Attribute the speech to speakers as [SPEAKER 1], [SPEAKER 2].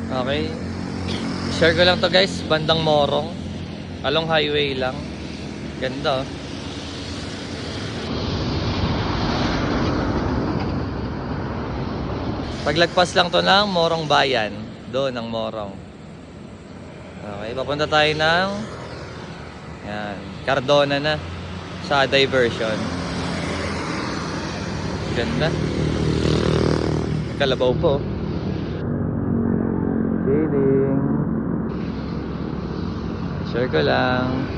[SPEAKER 1] Okay. Share ko lang to guys, bandang Morong. Along highway lang. Ganda oh. Paglagpas lang to ng Morong Bayan. Doon ang Morong. Okay, papunta tayo ng yan, Cardona na sa diversion. Ganda. Kalabaw po. Feeling. Share ko lang.